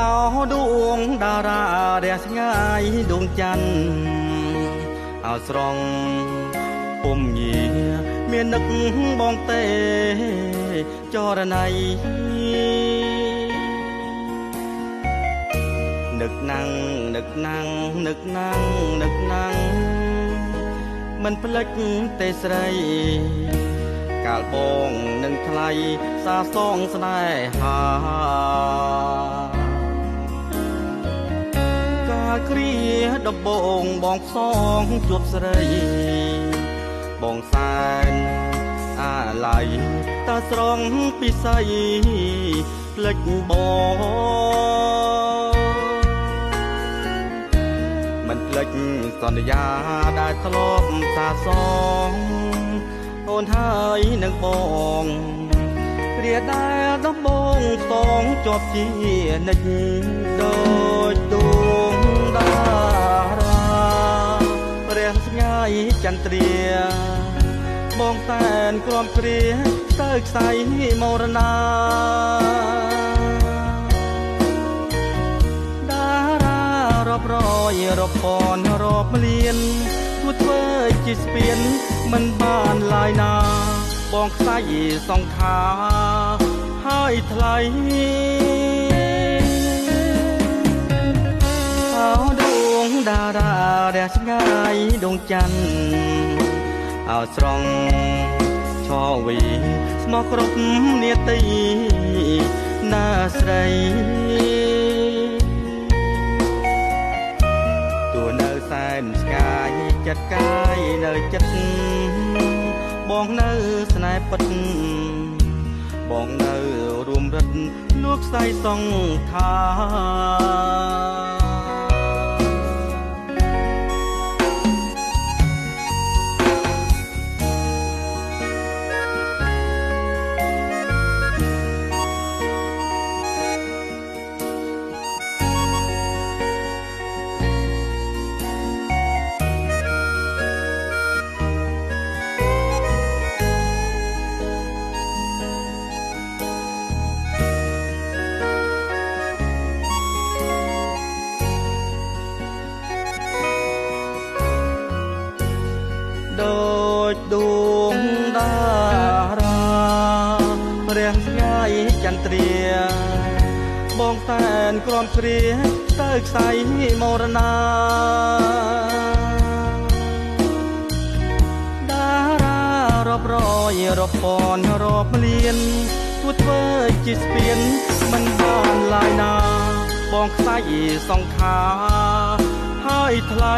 អោដួងតារារះឆ្ងាយដួងច័ន្ទអោស្រងពុំងាមាននឹកបងទេចរណៃនឹកណាំងនឹកណាំងនឹកណាំងនឹកណាំងមិនភ្លេចទេស្រីកាលបងនឹងថ្លៃសាសងស្នេហាកាលគ្រាដំបងបងផ្សងជួបស្រីបងសែនអាឡ័យតាស្រងពិស័យភ្លេចបងមិនភ្លេចសន្យាដែលធ្លាប់សាសងអូនហើយនឹងបងគ្រាដែលដំបងសងជាប់ជានិច្ចដូចដួងតារាព្រះស្ងាយចន្ទ្រាបងតែនក្រំគ្រាទៅខ្សែមរណាតារារាប់រយរាប់ពាន់រាប់លានទួធ្វើជាស្ពានមិនបានឡើយណាបងខ្សែសង្ខាហើយថ្លៃអោដួងតារារះឆ្ងាយដួងច័ន្ទអោស្រងឈរវីស្មោះគ្រប់នាទីណាស្រីទួនៅសែនស្កាយចិត្តកាយនៅចិត្តបងនៅស្នេហ៍ពិតបងនៅរួមរិទ្ធលោកខ្សែសង្ខាដូចដួងតារាព្រះស្ងាយចន្ទ្រាបងតែនក្រំគ្រាទៅខ្សែមរណាតារារាប់រយរាប់ពាន់រាប់លានទួធ្វើជាស្ពានមិនបានឡើយណាបងខ្សែសង្ខាហើយថ្លៃ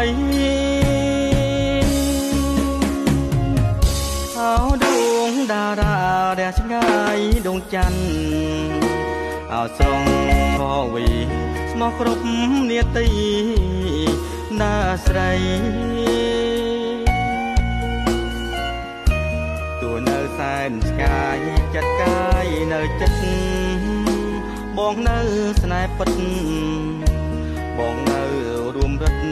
អោដួងតារារះឆ្ងាយដួងច័ន្ទអោស្រងខវីស្មោះគ្រប់នាទីណាស្រីទួនៅសែនស្កាយចិត្តកាយនៅចិត្តបងនៅស្នេហ៍ពិតបងនៅរួមរិទ្ធ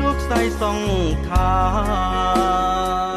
លោកខ្សែសង្ខា